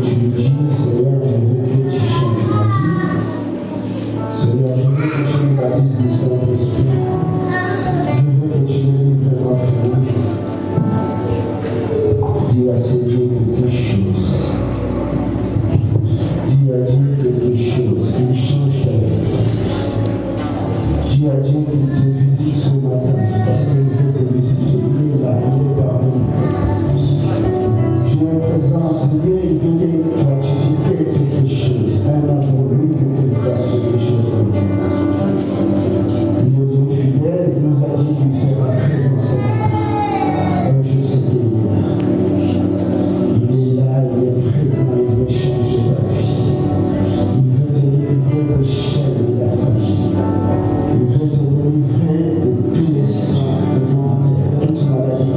tu lui dis, Seigneur, je veux que tu changes ma vie. Seigneur, je veux que tu me baptises du Saint-Esprit. Je veux que tu me livres ma famille. Dis à ce Dieu quelque chose. Dis à Dieu quelque chose. Il change ta vie. Dis à Dieu qu'il te visite ce matin. Parce qu'il veut te visiter. Il est là, il est parmi nous. Dieu est présent, Seigneur, il veut que tu activites quelque chose. Un an pour lui, il veut que tu fasses quelque chose pour Dieu. Il est Dieu fidèle, il nous a dit qu'il sera présent ce matin. Et je sais qu'il est là. Il est là, il est présent, il veut changer ta vie. Il veut te délivrer de chaînes de la famille. Il veut te délivrer de tous les sangs, de toute maladie.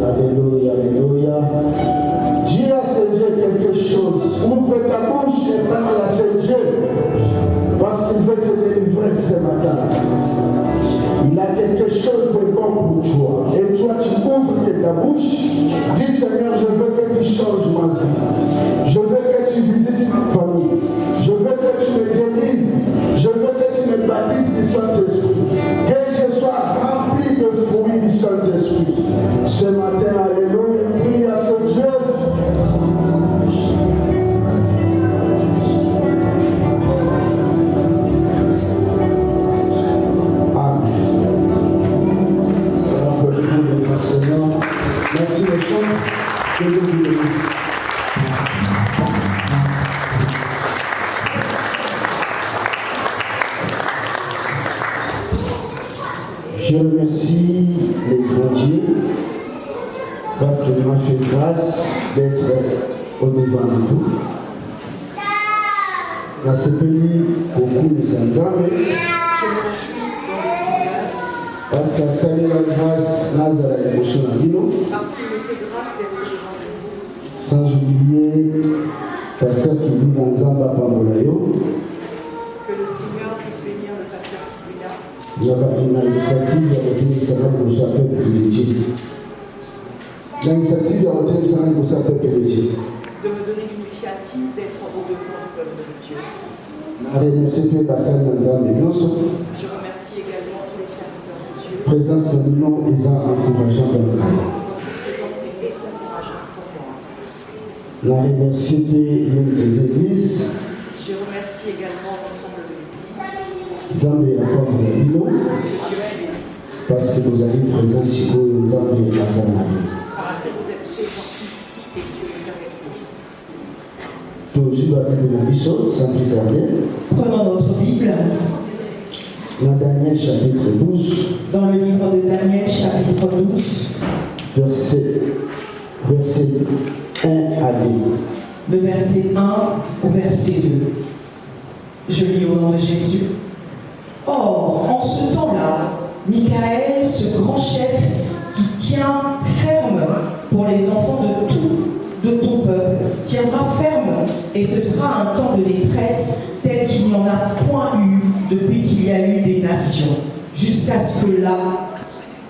Alléluia, alléluia. Dis à ce Dieu quelque chose. Ouvre ta bouche et parle à ce Dieu. Parce qu'il veut te délivrer ce matin. Il a quelque chose de bon pour toi. Et toi, tu ouvres ta bouche. Dis Seigneur, je veux que tu changes ma vie. Je veux que tu visites ma famille. Je veux que tu me délivres. Je veux que tu me baptises du Saint-Esprit. Que je sois rempli de fruits du Saint-Esprit. Ce matin, alléluia, prie à ce Dieu. Amen. Seigneur, merci les chants. Que Dieu vous bénisse. Je remercie les grands dieux parce qu'il m'a fait grâce d'être au-devant de vous. Dans ce pays, beaucoup de Saint-Zambé, parce qu'à saluer la grâce, Nazara et Moussonabino, sans oublier pasteur qui vit dans Zamba Pambolayo. Que le Seigneur puisse bénir le pasteur Kibouya. Il y a une initiative de retenir pour sa peuple de Dieu. L'initiative de retenir pour sa peuple de Dieu. De me donner l'initiative d'être au devant du peuple de Dieu. Je remercie également tous les serviteurs de Dieu. Présence de nom et encourageant dans le monde. Présence et encourageant pour moi. Je remercie les églises. Je remercie également l'ensemble de l'église. Zambé encore de Bino. Parce que vous avez présent ici au Zambé et Azanami. Parce que vous êtes présents ici et Dieu est avec vous. Toujours la Bible de la Bible, sans plus tarder. Prenons notre Bible. Dans Daniel chapitre 12. Dans le livre de Daniel chapitre 12. Verset 1 à 2. Le verset 1 au verset 2. Je lis au nom de Jésus. Or, en ce temps-là, Michaël, ce grand chef qui tient ferme pour les enfants de ton peuple, tiendra ferme, et ce sera un temps de détresse tel qu'il n'y en a point eu depuis qu'il y a eu des nations, jusqu'à ce que là,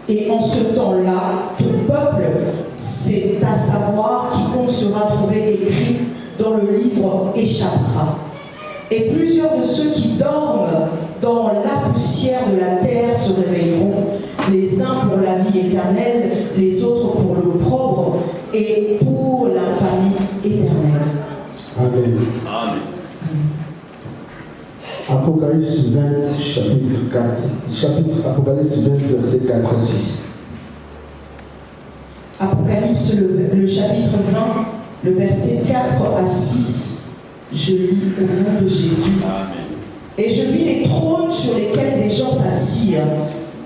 et en ce temps-là, ton peuple, c'est à savoir quiconque sera trouvé écrit dans le livre, échappera. Et plusieurs de ceux qui dorment dans la poussière de la terre se réveilleront, les uns pour la vie éternelle, les autres pour l'opprobre et pour la famille éternelle. Amen. Amen. Apocalypse 20, chapitre 4. Apocalypse 20, verset 4 à 6. Apocalypse, le chapitre 20, le verset 4 à 6. Je lis au nom de Jésus. Amen. Et je vis les trônes sur lesquels les gens s'assirent,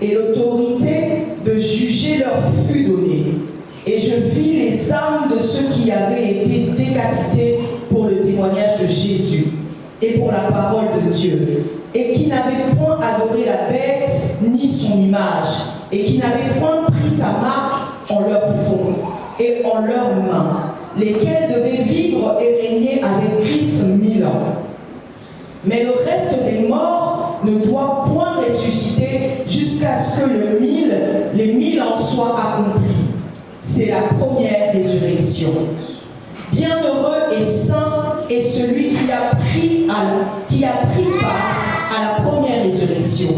et l'autorité de juger leur fut donnée. Et je vis les âmes de ceux qui avaient été décapités pour le témoignage de Jésus et pour la parole de Dieu, et qui n'avaient point adoré la bête ni son image, et qui n'avaient point pris sa marque en leur front et en leurs mains, lesquels devaient vivre et régner avec Christ 1000 ans. Mais le reste des morts ne doit point ressusciter jusqu'à soit accompli. C'est la première résurrection. Bienheureux et saint est celui qui a pris part à la première résurrection.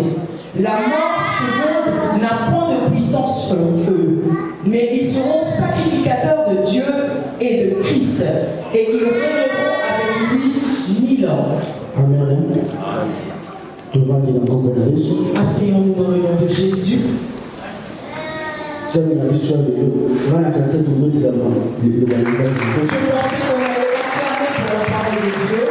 La mort seconde n'a point de puissance sur eux, mais ils seront sacrificateurs de Dieu et de Christ, et ils régneront avec lui 1000 ans. Amen. Asseyons-nous dans le nom de Jésus. Je pensais qu'on allait fermer pour la parole de Dieu.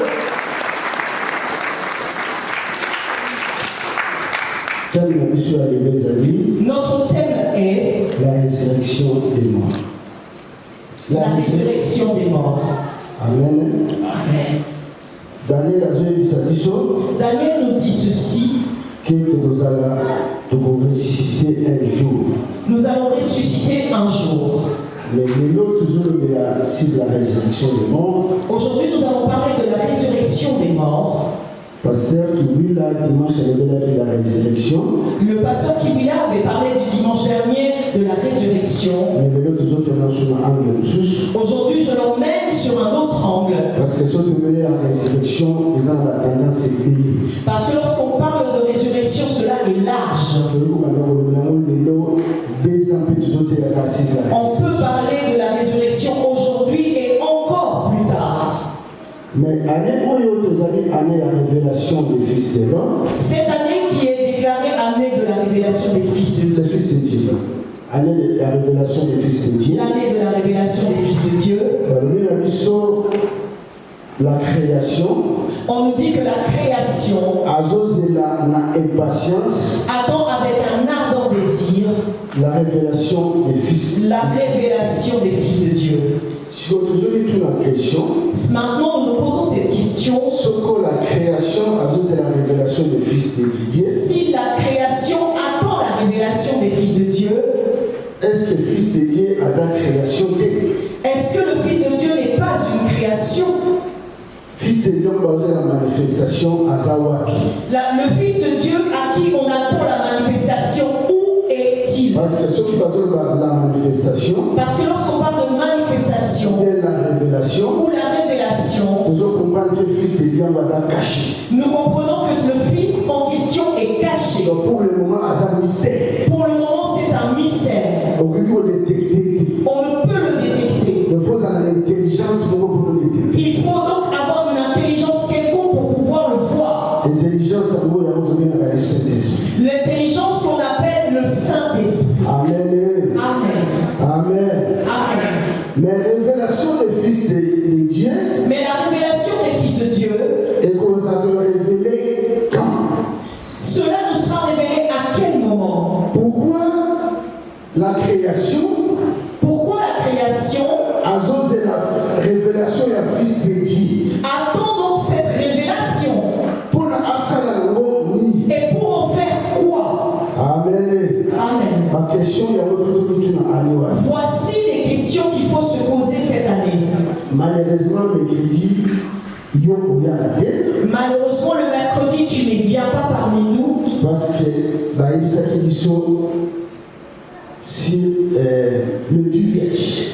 Notre thème est la résurrection des morts. La résurrection des morts. Amen. Amen. Daniel nous dit ceci, que nous allons ressusciter un jour. Nous allons ressusciter un jour. Mais nous toujours sur la résurrection des morts. Aujourd'hui, nous allons parler de la résurrection des morts. Pasteur qui vit là dimanche de la résurrection. Le pasteur qui vit là avait parlé du dimanche dernier de la résurrection. Aujourd'hui, je l'emmène sur un autre angle. Parce que la résurrection, ils ont la tendance à payer. Parce que lorsqu'on parle de résurrection, cela est large. On peut parler de la résurrection aujourd'hui et encore plus tard. Mais année la révélation des fils de l'homme. Cette année qui est déclarée année de la révélation des fils de Dieu. Année de la révélation des fils de Dieu. L'année de la révélation des fils de Dieu. La création. On nous dit que la création attend avec un ardent désir la révélation des fils. La révélation des fils de Dieu. Si vous posez la question, maintenant nous nous posons cette question. Ce que la création c'est la révélation des fils de Dieu. Si la création attend la révélation des fils de Dieu, est-ce que le fils de Dieu a la création? Est-ce que le fils de Dieu n'est pas une création? Fils de Dieu basé la manifestation à Zawaki. Le fils de Dieu à qui on attend la manifestation, où est-il? Parce que ceux qui basent la manifestation. Parce que lorsqu'on parle de manifestation la révélation, ou la révélation, nous comprenons que le fils de Dieu est caché. Nous comprenons que le fils en question est caché. Donc pour le moment, c'est un mystère. Pour le moment, c'est un mystère. On ne peut le détecter. Il faut l'intelligence pour le détecter. Il faut donc avoir une intelligence quelconque pour pouvoir le voir. L'intelligence qu'on appelle le Saint-Esprit. Amen. Amen. Amen. Amen. Mais la révélation des fils de Dieu. Mais la révélation des fils de Dieu. Et qu'on va te révéler quand? Cela nous sera révélé à quel moment? Pourquoi la création? Pourquoi la création? À cause de la révélation des fils de Dieu. Attends donc cette révélation. Pour la et pour en faire quoi? Amen. Amen. Ma question, voici les questions qu'il faut se poser cette année. Malheureusement, Malheureusement, le mercredi, tu ne viens pas parmi nous. Parce que sur le 10 vierges.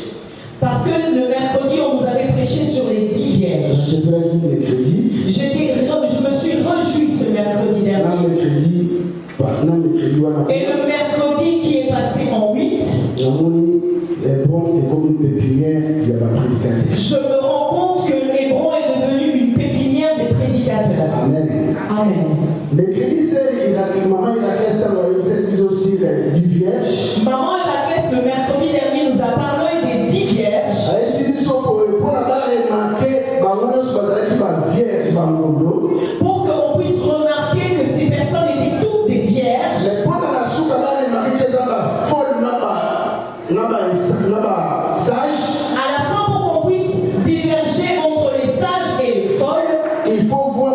Parce que le mercredi, on nous avait prêché sur les 10 vierges. Je me suis réjoui ce mercredi dernier. Et le mercredi qui est passé en 8, je me rends compte que Hébron est devenu une pépinière des prédicateurs. Amen. Amen. Maman Héraclès, le mercredi dernier, nous a parlé des 10 vierges. Pour qu'on puisse remarquer que ces personnes étaient toutes des vierges. À la fin, pour qu'on puisse diverger entre les sages et les folles, il faut voir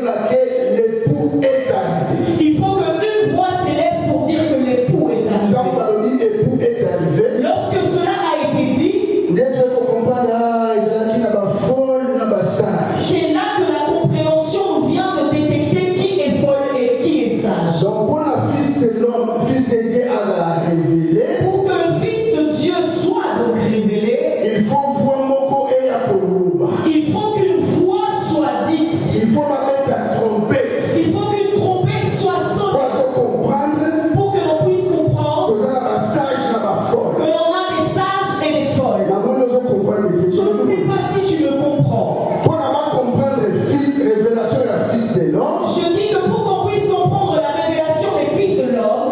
laquelle l'époux est arrivé. Il faut qu'une voix s'élève pour dire que l'époux est arrivé. Quand on dit l'époux est arrivé, lorsque cela a été dit, c'est là que la compréhension vient de détecter qui est folle et qui est sage. Donc pour la fils de l'homme, fils de Dieu a révélé. Pour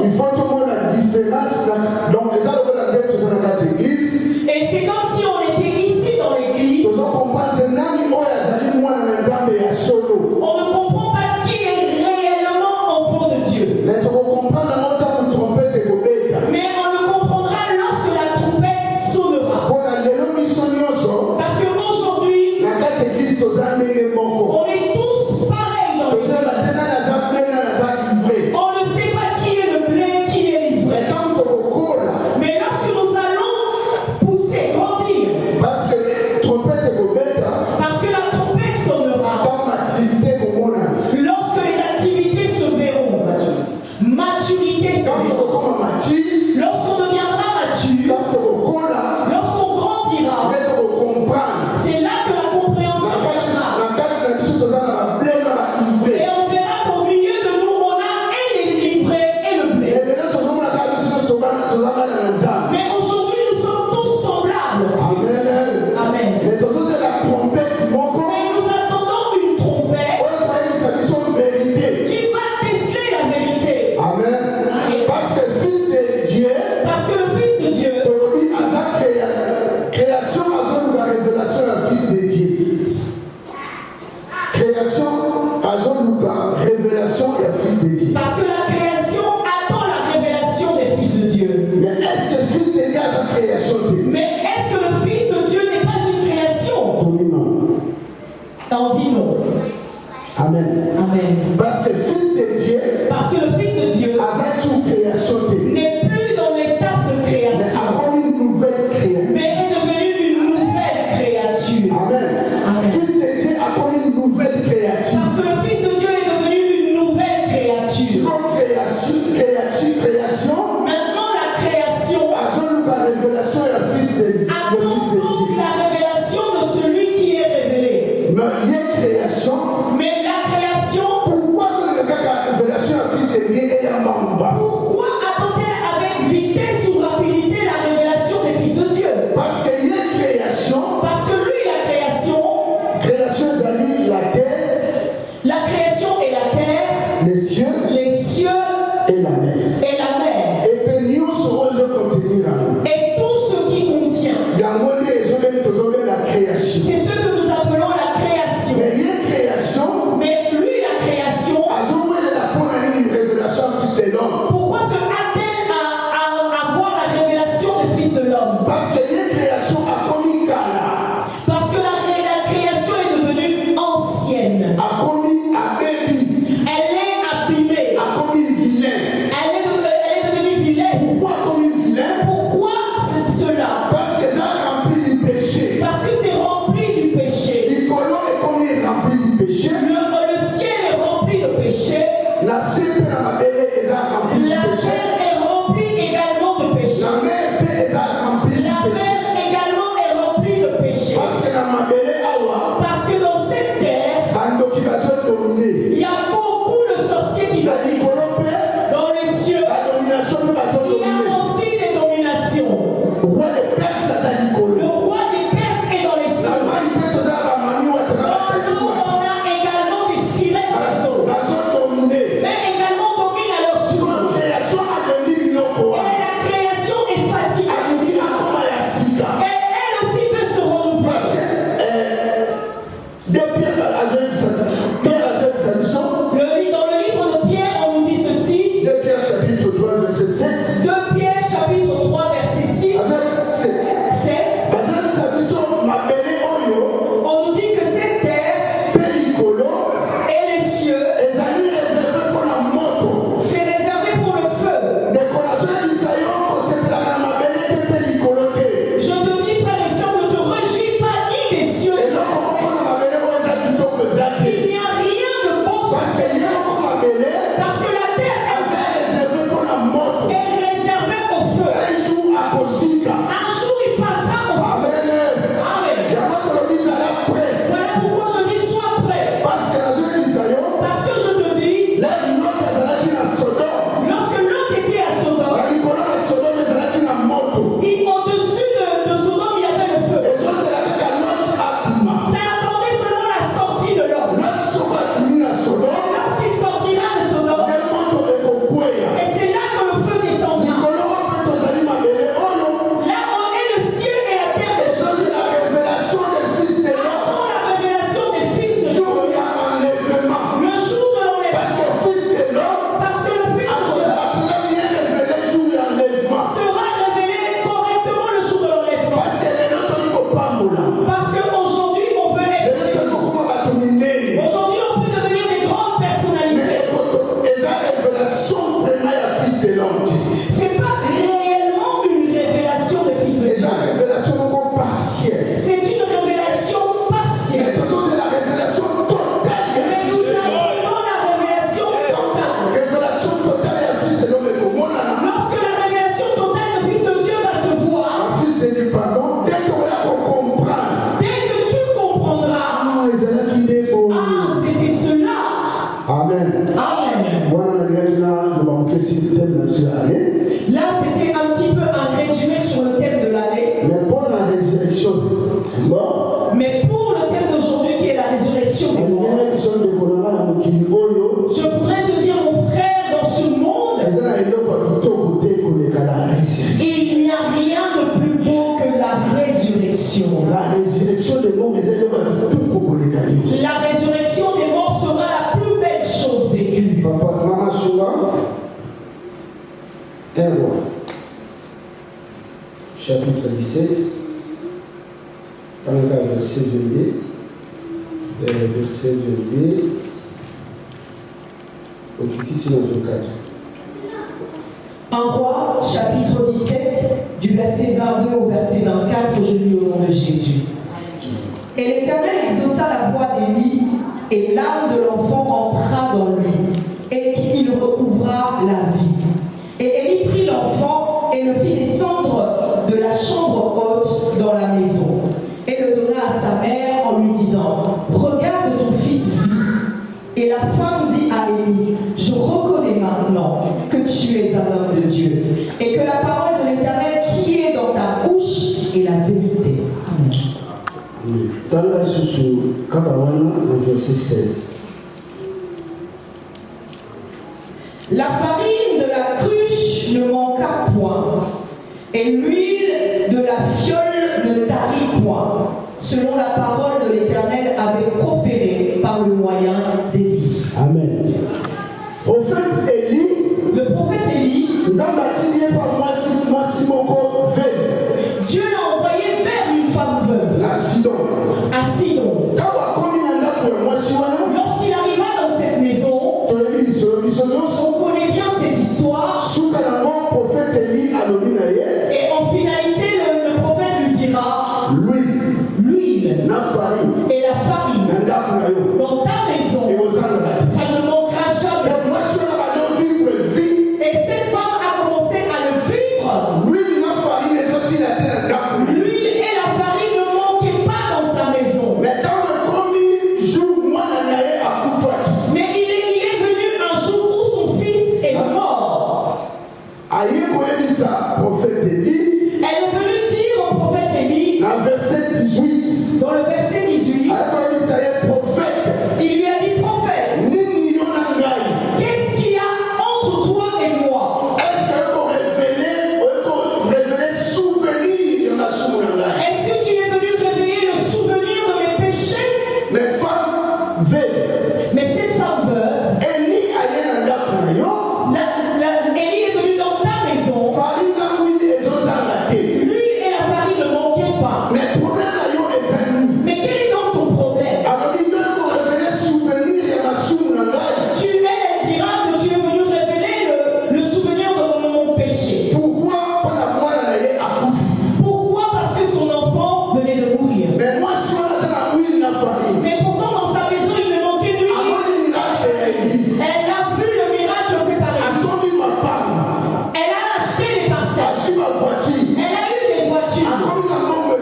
il faut tout le monde la différence. Donc, les autres de la tête, ils sont dans la église. Et c'est comme si on était ici dans l'église. Ils ont compris que Nani Oyazali, moi, dans les armes et à solo. On ne comprend pas qui est réellement enfant de Dieu. Mais tu comprends dans notre temps où trompette et bobeta. Mais on le comprendra lorsque la trompette sonnera. Pour la lélo mission nyoso. Parce qu'aujourd'hui, La carte église, tous en est moko. on est tous pareils dans Tous l'église. en la tête, la zappe, la zappe livrée. On ne sait pas qui est le blé, qui est livré. Mais tant que beaucoup là, Mais lorsque nous allons pousser, grandir, parce que trompette et bobeta, parce que la trompette sonnera, comme activité comme on a. lorsque les activités se verront, maturité se Quand tu verra. comme Mati, Lorsqu'on deviendra mature, quand tu beaucoup là, lorsqu'on grandira, vous êtes comprendre. c'est là que la compréhension viendra. La carte c'est tout dans la blé dans la livrée. Et on verra qu'au milieu de nous, on a et les livrets et le Et blé. maintenant, tout le monde a pas vu ce que tu vas dans la zappe. Mais aujourd'hui, nous sommes tous semblables. Amen. Amen. Mais tout ça, c'est la trompette, mon corps. Mais nous attendons une trompette On va dire que c'est une vérité. qui va déceler la vérité. Amen. Parce que le Fils de Dieu, Parce que le Fils de Dieu, aujourd'hui, à sa création, à son la révélation du Fils de Dieu. Création, à son révélation du Fils de Dieu. parce que la création attend la révélation des fils de Dieu. Mais est-ce que le Fils de Dieu a sa création? Mais est-ce que le Fils de Dieu n'est pas une création? Non. On dit non. Amen. Amen. Parce que le Fils de Dieu Parce que le Fils de Dieu a sa sous-création. n'est plus dans l'étape de Mais création, a comme une nouvelle création. mais est devenu une nouvelle créature. Amen. Amen. Le Fils de Dieu a comme une nouvelle créature. Parce que le Fils de Dieu est devenu une nouvelle créature. Comme création, Maintenant, la création à son la révélation et le Fils de Dieu. attend donc la révélation de celui qui est révélé. Mais il y a création. Mais la création, Pourquoi ce n'est pas la révélation du Fils de Dieu et en bas? pourquoi attend-elle avec vitesse ou rapidité la révélation des fils de Dieu? Parce qu'il y a création. Parce que lui, la création C'est-à-dire la terre, et la terre, les cieux les cieux et la mer. et la mer, Et puis nous serons de contenir à nous. et tout ce qui contient. Il y a un mot de la création. C'est ce que nous appelons la création. Mais il y a création. Mais lui, la création, À ce moment de la première une révélation du Fils de l'homme. pourquoi se hâte-t-elle à avoir la révélation des fils de l'homme? Parce qu'il y a création à commis Kala, Parce que la création est devenue ancienne. à commis Abébi, Elle est abîmée. à commis vilain. Elle est devenue vilaine. Pourquoi commis vilain? Pourquoi cela? Parce que ça a rempli du péché. Parce que c'est rempli du péché. Le colon est commis rempli du péché. Le ciel est rempli de péché. La CP dans ma belle est rempli du La péché. terre est remplie également de péché. La mer est remplie du La péché. mer également est remplie de péché. Parce que dans ma belle awa, Parce que dans cette terre, en occupation dominée. il y a beaucoup de sorciers qui La dominent. Nicolopé, Dans les cieux, la domination de la zone il y a dominée. aussi des dominations. Roi des Perses, c'est à Nicolo. Le roi des Perses est dans les La cieux. main, il peut te la manie ou à te Dans la tête. l'eau, on a également des sirènes de saut. La zone dominée. Mais également domine à leur Sur suite. la création à venir, il y a quoi? Et la création est fatiguée. À venir, à comment il y a Sika. Et elle aussi peut se renouveler. Parce que, depuis la jeune tradition, Dans le livre de Pierre, on nous dit ceci. 2 Pierre chapitre 3, verset 7. 2 Pierre chapitre 3 verset 6, 7. La jeune tradition m'a belé Oyo, On nous dit que cette terre Pélicolo, et les cieux, et Zali réservé pour la moto. c'est réservé pour le feu. Des collations d'Isaïe, on s'est fait la m'a belé Pélicolo. Je te dis, frère et sœur, ne te réjouis pas ni des cieux. Et donc, on m'a belé pour les habitants de Zaki. Il n'y a rien de bon sur Parce cette que hier, terre. on m'a belé, Parce que la terre elle est réservée pour la moto. est 1 roi, chapitre 17, verset 22, verset 22, au titre de 4. 1 roi, chapitre 17, du verset 22 au verset 24, je lis au nom de Jésus. Et l'Éternel exauça la voix d'Élie, et l'âme de l'enfant rentra dans lui, et il recouvra la vie. Et Élie prit l'enfant et le fit descendre de la chambre haute dans la maison, et le donna à sa mère en lui disant, regarde ton fils vit. Et la femme dit à Élie, je reconnais maintenant que tu es un homme de Dieu, et que la parole de l'Éternel qui est dans ta bouche est la vérité. Amen. Dans la sous Kabawana, au verset 16. La farine de la cruche ne manqua point, et l'huile de la fiole ne tarit point, selon la parole de l'Éternel avait proférée par le moyen d'Élie. Amen. Prophète Élie, le prophète Élie, Dieu l'a envoyé vers une femme veuve à Sidon. Lorsqu'il arriva dans cette maison, on connaît bien cette histoire. Et en finalité, le prophète lui dira l'huile et la farine dans ta maison, ça ne manquera jamais. Et cette femme a commencé à le vivre. L'huile et la farine ne manquaient pas dans sa maison. Mais il est venu un jour où son fils est mort. Elle est venue dire au prophète Élie, dans le verset 18, il lui a dit, prophète, qu'est-ce qu'il y a entre toi et moi? Est-ce que tu es venu réveiller le souvenir de mes péchés? Mais cette femme veuve, Élie est venu dans ta maison. L'huile et la farine ne manquaient pas. Mais quel est donc ton problème? Elle dira que tu es venu révéler le souvenir de mon péché. Pourquoi? Parce que son enfant venait de mourir. Mais pourtant dans sa maison il ne manquait d'huile. Elle a vu le miracle fait par Élie. Elle a acheté des parcelles. Elle a eu des voitures.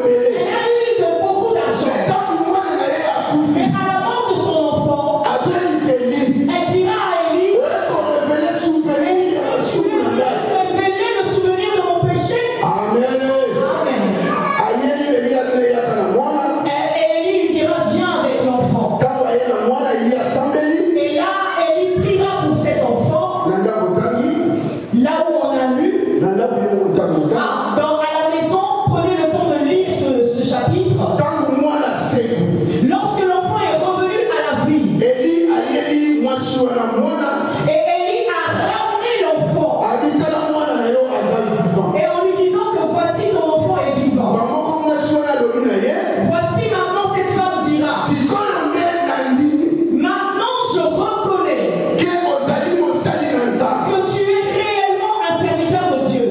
Elle a eu beaucoup d'argent. Mais à la mort de son enfant, elle dira à Élie, révélez le souvenir de mon péché. Amen. Et Élie lui dira, viens avec l'enfant. Et là, Élie priera pour cet enfant. Là où on a lu, à la maison, prenez le temps de lire ce chapitre. Lorsque l'enfant est revenu à la vie, et Élie a ramené l'enfant, et en lui disant que voici ton enfant est vivant. Voici maintenant cette femme dira, maintenant je reconnais que tu es réellement un serviteur de Dieu.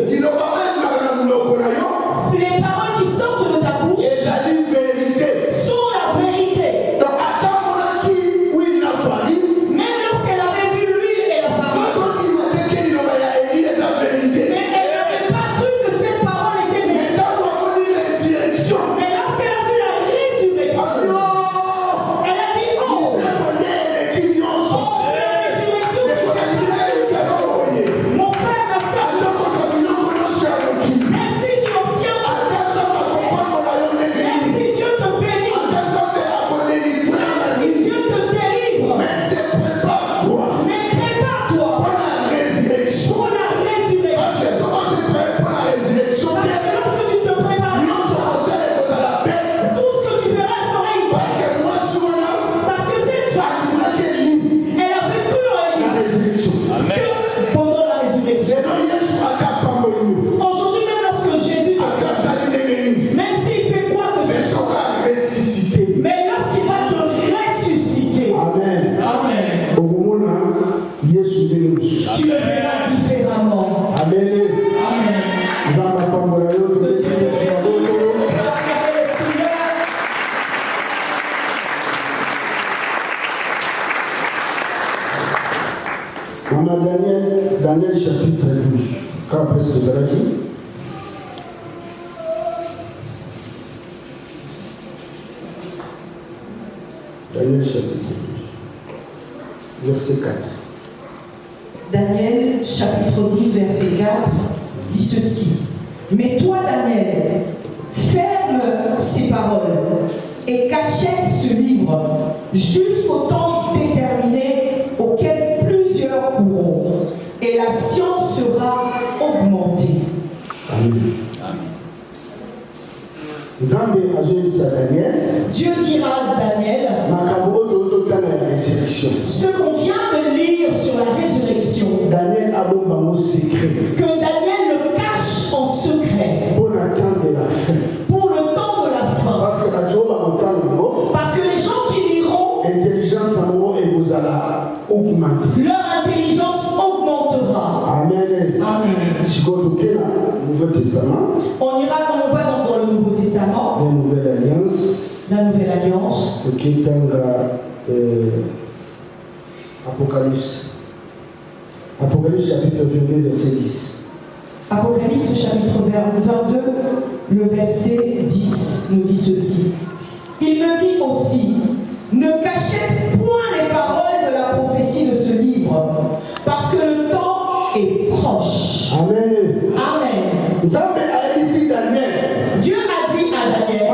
Quand est-ce que vous avez dit? Daniel chapitre 12, verset 4. Daniel chapitre 12, verset 4 dit ceci. Mais toi, Daniel, ferme ces paroles et cachette ce livre jusqu'au temps déterminé auquel plusieurs courront, et la science sera augmentée. Amen. Nzambe azoyebisa Daniel. Dieu dira à Daniel makambo oyo totala ya résurrection. ce qu'on vient de lire sur la résurrection. Daniel abomba bango secret. Que Daniel le cache en secret. Pour l'attendre de la fin. Pour le temps de la fin. Parce que la Joe va monter. Parce que les gens qui liront, l'intelligence en haut et vous allez augmenter. Leur intelligence augmentera. Amen. Amen. Si vous toquez le Nouveau Testament, on ira quand on va dans le Nouveau Testament. La Nouvelle Alliance. La Nouvelle Alliance. Ok, dans Apocalypse. Apocalypse chapitre 22, verset 10. Apocalypse chapitre 22, le verset 10 nous dit ceci. Il me dit aussi, ne cachez point les paroles de la prophétie de ce livre, parce que le temps est proche. Amen. Amen. Nzambe a ici Daniel. Dieu a dit à Daniel,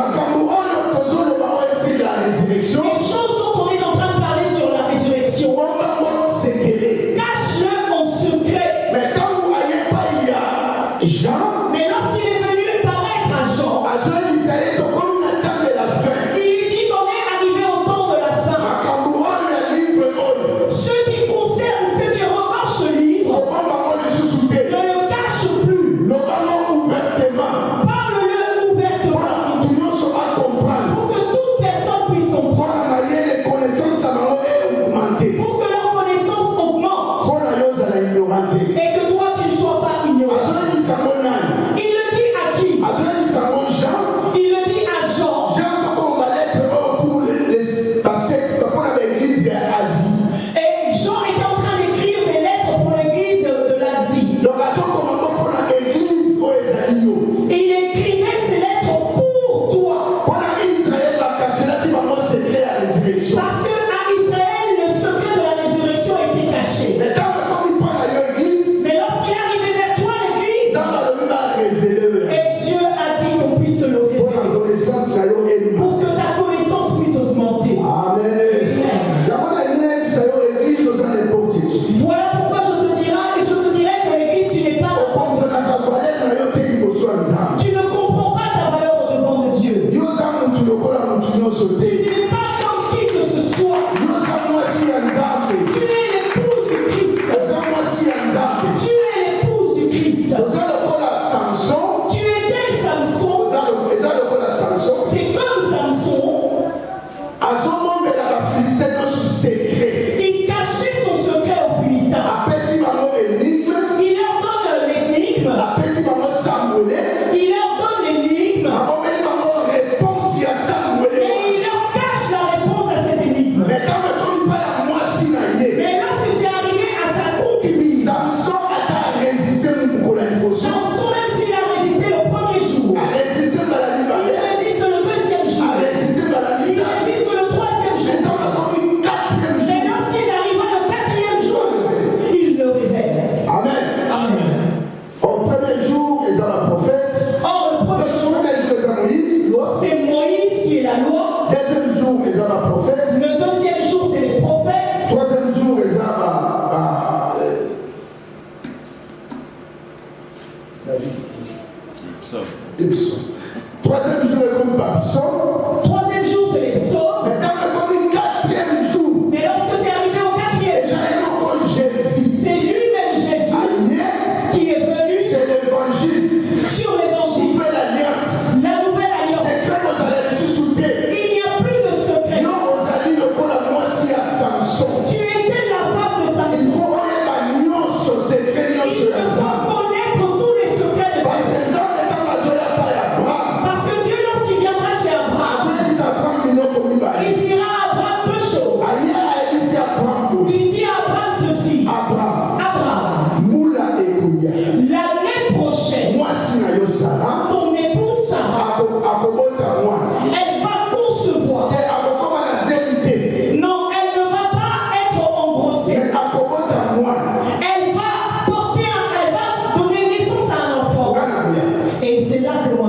résurrection. Les choses dont on est en train de parler sur la résurrection, cache-le en secret. Mais quand vous voyez pas, il y a Jean. Mais lorsqu'il est venu paraître à Jean, il lui dit qu'on est arrivé au temps de la fin. Ce qui concerne, ce qui remarche ce livre, ne le cache plus. Parle-le ouvertement. Pour que toute personne puisse comprendre. Pour que leur connaissance augmente. Et que toi tu ne sois pas ignorant. Il le dit à qui? Il le dit à Jean. Et Jean était en train d'écrire des lettres pour l'église de l'Asie. Et il écrivait ces lettres pour toi. Parce que à Israël, le secret de la résurrection a été caché. Mais lorsqu'il est arrivé vers toi, l'église, et Dieu a dit qu'on puisse te le révéler. Pour que ta connaissance puisse augmenter. Voilà pourquoi je te dirai que l'église, tu n'es pas. Tu ne comprends pas ta valeur au devant de Dieu. Tu n'es pas comme qui que ce soit. Tu es l'épouse du Christ. Tu es l'épouse du Christ. Tu étais Samson. C'est comme Samson. Il cachait son secret aux Philistins. Il leur donne l'énigme. Il leur donne l'énigme. Et il leur cache la réponse à cette énigme. Mais lorsque c'est arrivé à sa concubine, Samson, même s'il a résisté le premier jour, il résiste le deuxième jour, il résiste le troisième jour. Mais lorsqu'il arriva le quatrième jour, il le révèle. Amen. Amen. Au premier jour, ils ont la prophète. Or, le premier jour, c'est Moïse qui est la loi. Deuxième jour, ils ont la prophète. Le deuxième jour, c'est les prophètes. Troisième jour, ils ont les psaumes. Troisième jour, ils ont les psaumes. Troisième jour, c'est les psaumes. Mais dans le quatrième jour, Mais lorsque c'est arrivé au quatrième jour, c'est lui-même Jésus qui est venu c'est l'évangile. sur l'évangile. La nouvelle alliance. Il n'y a plus de secret. Tu étais la femme de Samson. Il te faut connaître tous les secrets de Dieu. Parce que Dieu, lorsqu'il viendra chez Abraham,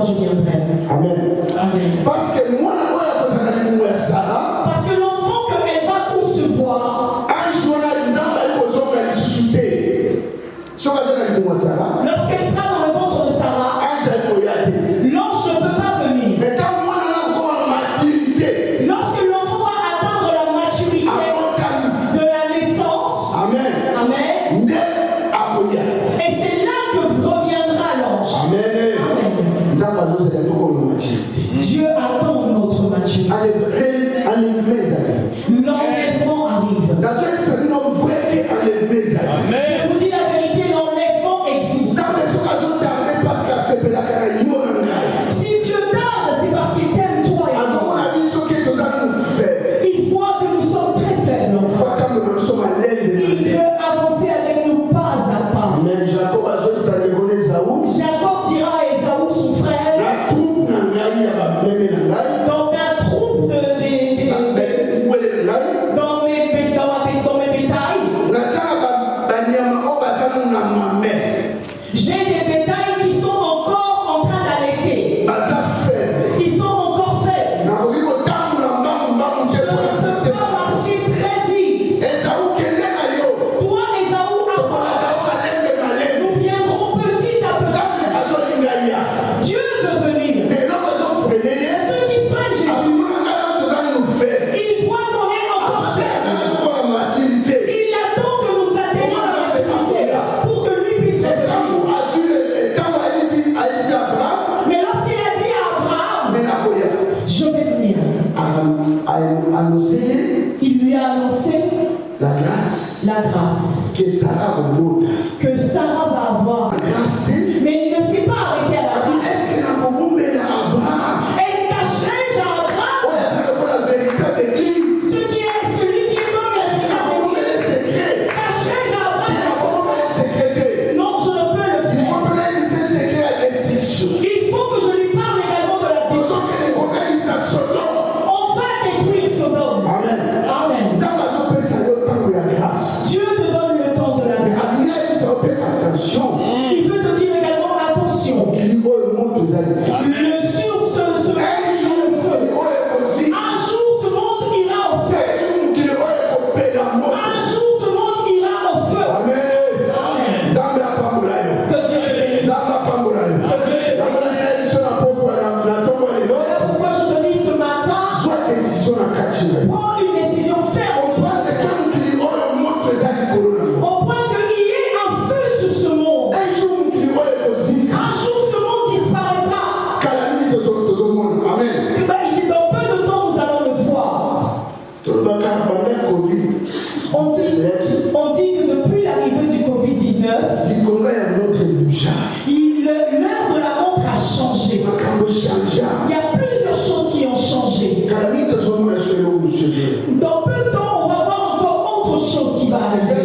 je viendrai. Amen. Amen. Parce que moi, Sarah, Parce que l'enfant qu'elle va concevoir, lorsqu'elle sera dans le ventre de Sarah, l'ange ne peut pas venir. Lorsque l'enfant va atteindre la maturité de la naissance, amen, et c'est là que reviendra l'ange. Amen. Dieu attend notre maturité. L'enlèvement arrive. Je vous dis la vérité, l'enlèvement existe. Si Dieu tarde, c'est parce qu'il t'aime toi et moi. Il voit que nous sommes très faibles. Il veut avancer avec nous pas à pas. Jacob dira à Ésaü, son frère, dans ma troupe dans mes bétails, j'ai des bétails qui sont encore en train d'allaiter. Ils sont encore faibles. Je ne peux pas marcher très vite. Toi, Ésaü, avance. Nous viendrons petit à petit. Dieu veut venir. Ceux qui freinent Jésus, ils voient qu'on est encore faible. Il attend que nous atteignions la maturité pour que lui puisse venir. Mais lorsqu'il a dit à Abraham, je vais venir, il lui a annoncé la grâce que Sarah va avoir. Mais il ne s'est pas arrêté à la grâce. Elle cacherait à Abraham celui qui est comme la secret. Cacherait à Abraham. Non, je ne peux le faire. Il faut que je lui parle également de la destruction. On va détruire Sodome. Amen. Dieu te donne le temps de la grâce. Il veut te dire également attention. Le sur ce monde ira au feu. Un jour ce monde ira au feu. Un jour ce monde ira au feu. Amen. Que Dieu te bénisse. Voilà pourquoi je te dis ce matin, prends une décision ferme. Au point qu'il y ait un feu sur ce monde. Un jour ce monde disparaîtra. Dans peu de temps nous allons le voir. On dit que depuis l'arrivée du Covid-19, l'heure de la montre a changé. Il y a plusieurs choses qui ont changé. Dans peu de temps, on va voir encore autre chose qui va arriver.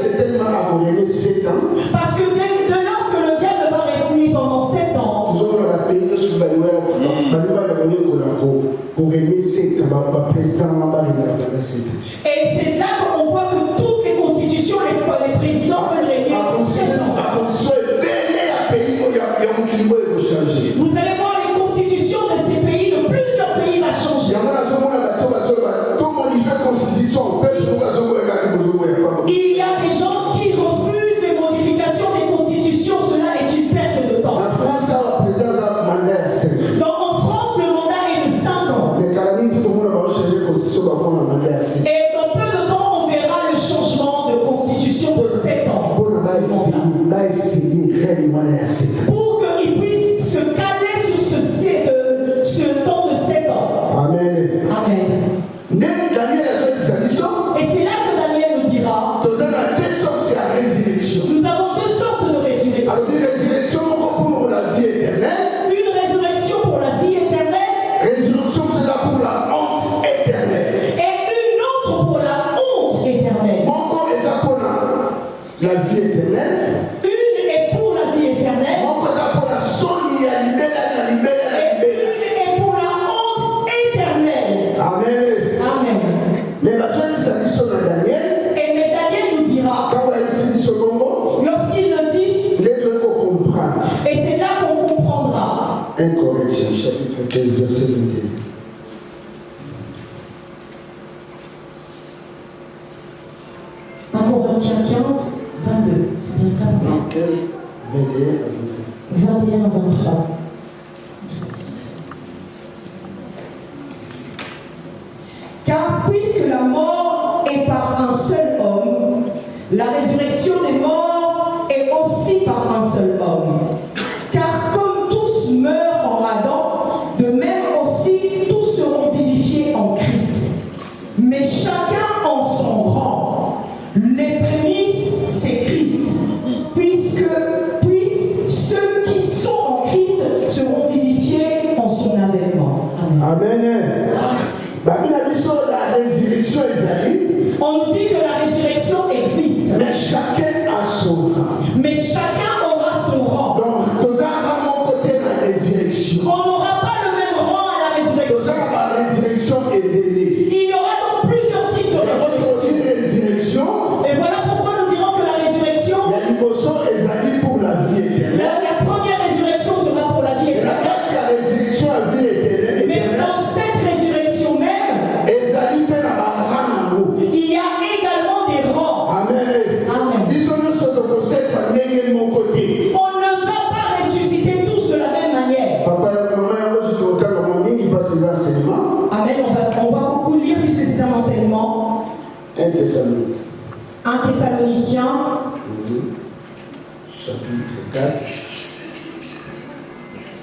Parce que dès lors que le diable va régner pendant 7 ans, et c'est là qu'on voit que toutes les constitutions, les présidents veulent régner pendant 7 ans. Vous allez voir les constitutions de ces pays, de plusieurs pays, va changer. Il y a des gens qui refusent les modifications des constitutions. Cela est une perte de temps. Donc en France, le mandat est de 5 ans. Et dans peu de temps, on verra le changement de constitution de 7 ans. Pour qu'ils puissent se caler sur ce temps de 7 ans. Amen. Et c'est là que Daniel nous dira, nous avons 2 sortes de résurrection. Une résurrection pour la vie éternelle. Et une autre pour la honte éternelle. La vie éternelle. Une est pour la vie éternelle. 1 Corinthiens, chapitre 15, verset 21. Corinthiens 15, 22, c'est bien ça? Non, 15, 21 à 23. 21 à 23. Car puisque la mort est par un seul homme, la résurrection des morts est aussi par un seul homme. Car comme tous meurent en Adam, de même aussi tous seront vivifiés en Christ. Mais chacun en son rang. Les prémices, c'est Christ. Puisque ceux qui sont en Christ seront vivifiés en son avènement. Amen. La résurrection est. On nous dit que la résurrection existe. Mais chacun a son rang. Mais chacun aura son rang. Donc, tous à mon côté la résurrection. On n'aura pas le même rang à la résurrection. Tous à la résurrection est délai. Il y aura donc plusieurs types de résurrection. Et voilà pourquoi nous dirons que la résurrection, pour la vie éternelle. la première résurrection sera pour la vie Et la éternelle. la résurrection à vie éternelle. Mais dans cette résurrection même, il y a également des rangs. Amen. Amen. On ne va pas ressusciter tous de la même manière. Papa et maman, Amen. On va beaucoup lire puisque c'est un enseignement. 1 Thessaloniciens. Chapitre 4.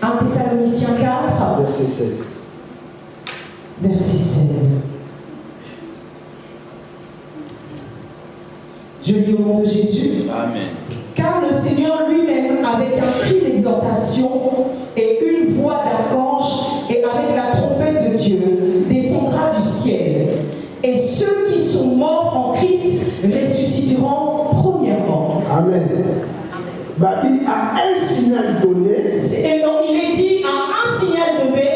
1 Thessaloniciens 4. Verset 16. Verset 16. Je lis au nom de Jésus. Amen. Car le Seigneur lui-même, avec un cri d'exhortation et une voix d'archange et avec la trompette de Dieu, descendra du ciel. Et ceux qui sont morts en Christ ressusciteront premièrement. Amen. Babi a un signal donné. Et donc il est dit à un signal donné.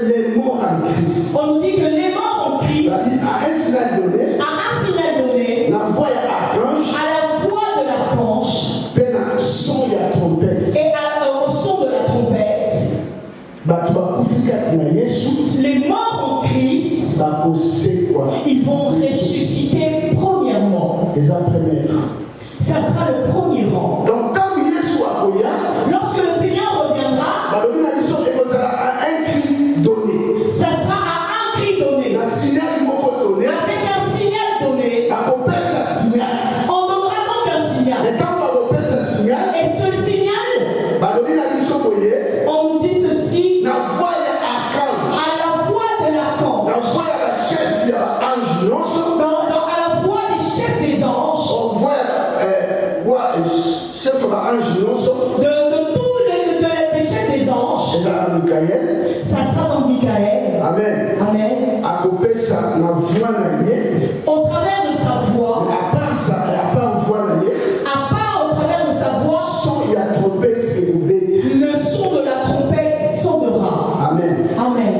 Les morts en Christ. On nous dit que les morts en Christ, Babi a un signal donné. à un signal donné, La voix est archange. à la voix de l'archange Son et la trompette. et au son de la trompette, les morts en Christ, ils vont ressusciter premièrement. Ça sera le premier rang. Donc, quand Jésus a connu, Lorsque le Seigneur reviendra, un cri donné. ça sera à un cri donné, Un signal donné. avec un signal donné. On donnera donc un signal. Et quand on va un signal, Et ce signal, on nous dit ceci, la voix est archange. à la voix de l'archange, La voix est la chef de l'ange. à la voix des chefs des anges, On voit chef de l'ange. de tous les chefs des anges, C'est dans Michael. ça sera dans Michael. Amen. Amen. À couper ça, la voix naïe. Au travers de sa voix, À part ça, à part voix naïe. à part au travers de sa voix, Son, il y a trompette et oubé. le son de la trompette sonnera. Amen. Amen.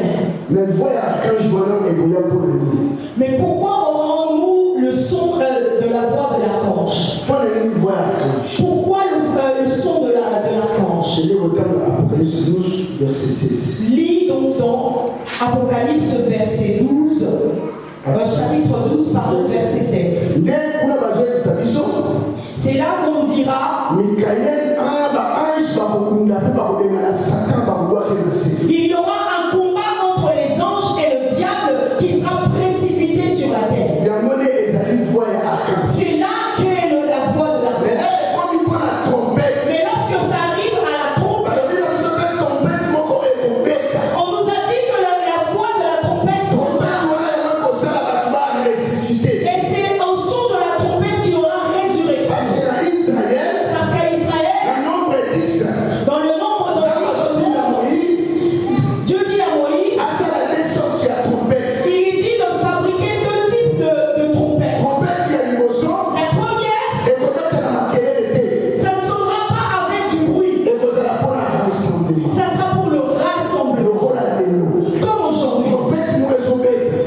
Mais voix archange, voilà, et voilà pour le lit. Mais pourquoi aurons-nous le son de la voix de l'archange? Pour le lit, voix archange. Pourquoi le son de l'archange? Je lis au temps de l'Apocalypse 12, verset 7. Lis donc dans Apocalypse verset 12, chapitre 12, pardon, verset 7. C'est là qu'on nous dira, Michael, il y aura un combat entre les anges et le diable qui sera précipité sur la terre. C'est là qu'est la voix de l'archange. Mais lorsque ça arrive à la trompette, on nous a dit que la voix de la trompette, et c'est au son de la trompette qu'il y aura résurrection. Parce qu'à Israël, dans le nombre de Dieu dit à Moïse, il lui dit de fabriquer deux types de trompettes. La première, ça ne sonnera pas avec du bruit. Ça sera pour le rassemblement. Comme aujourd'hui.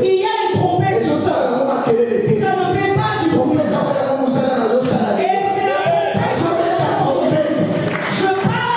Il y a une trompette qui sonne. Ça ne fait pas du bruit. Et c'est la trompette. Je parle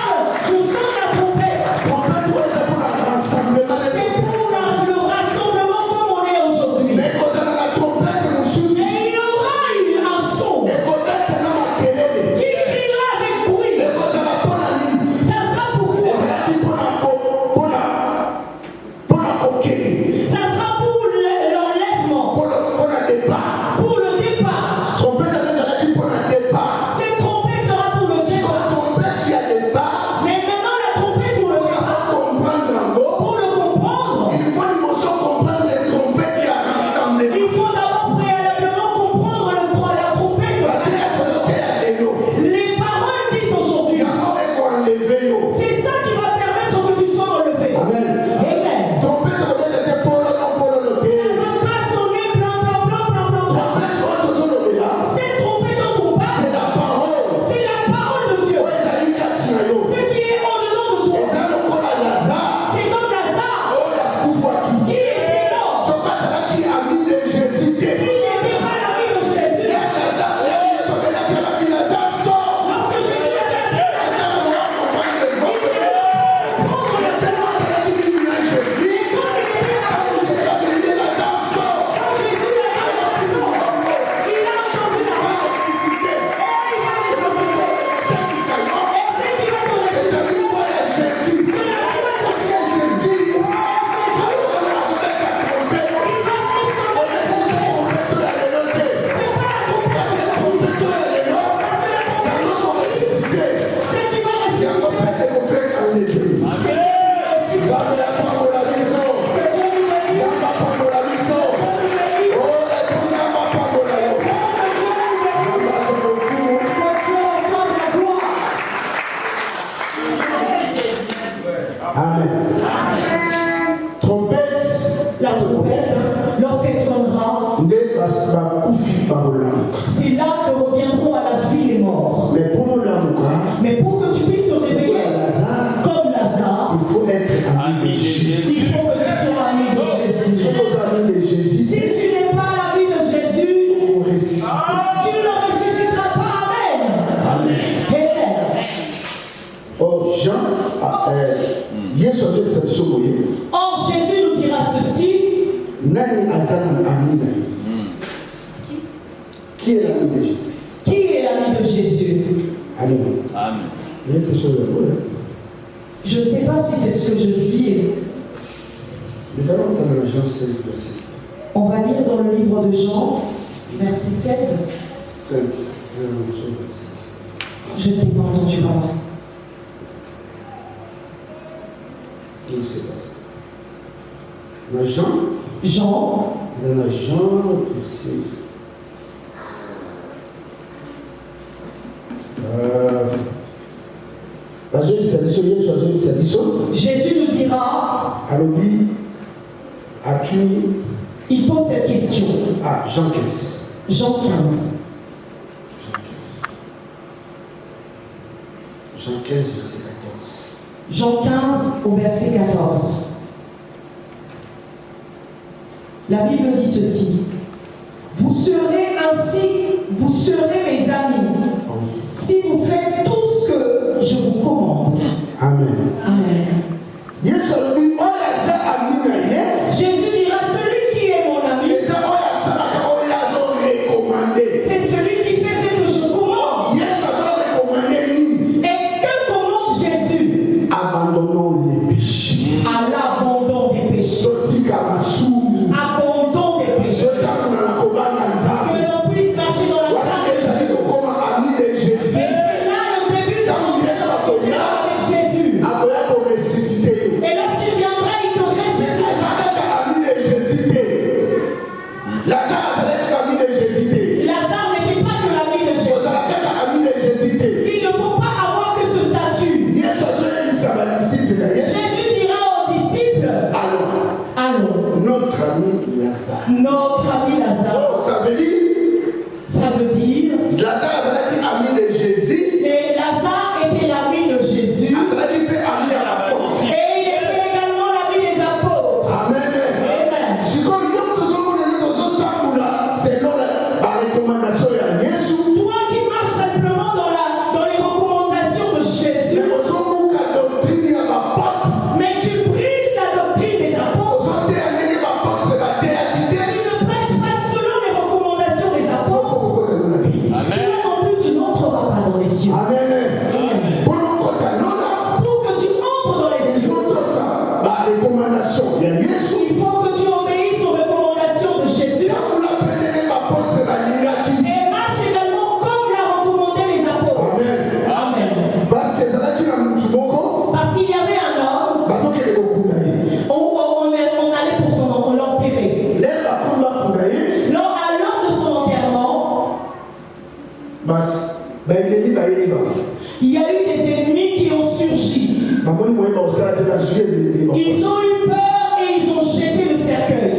C'est là que reviendront à la vie les morts. Mais pour que tu puisses te réveiller, comme Lazare, il faut être ami de Jésus. Il faut que tu sois ami de Jésus. Si tu n'es pas ami de Jésus, tu ne ressusciteras pas. Amen. Amen. Oh, Jean, Or, Jésus nous dira ceci. Qui est l'ami de Jésus? Qui est l'ami de Jésus? Amen. Amen. Je ne sais pas si c'est ce que je dis. On va lire dans le livre de Jean, verset 16. Je ne t'ai pas entendu parler. Jean, Jésus nous dira, il pose cette question. Jean 15. Jean 15. Jean 15, verset 14. Jean 15 au verset 14. La Bible dit ceci. Vous serez mes amis, si vous faites tout ce que je vous commande. Amen. Amen. Jésus dira, celui qui est mon ami, c'est celui qui fait ce que je commande. Et que commande Jésus? Abandonnons les péchés. À l'abandon des péchés. Abandon des péchés. Que l'on puisse marcher dans la grâce de Dieu. Et c'est là le début de avec Jésus. Et lorsqu'il viendra, il te ressuscitera. Lazare n'était pas que l'ami de Jésus. Il ne faut pas avoir que ce statut. Jésus dira aux disciples, allons. Notre ami Lazare. Notre ami Lazare. Ça veut dire Lazare est ami de Jésus. et Lazare était l'ami de Jésus. Et il était également l'ami des apôtres. Amen. Amen. Toi qui marches simplement dans les recommandations de Jésus, mais tu brises la doctrine des apôtres. Tu ne prêches pas selon les recommandations des apôtres. Amen. Toi non plus, tu n'entreras pas dans les cieux. Pour que tu entres dans les cieux, il faut que tu obéisses aux recommandations de Jésus. Et marche également comme l'a recommandé les apôtres. Amen. Parce Parce qu'il y avait un homme où on allait pour son l'enterrer. À l'heure de son enterrement, il y a eu des ennemis qui ont surgi. Ils ont eu peur et ils ont jeté le cercueil.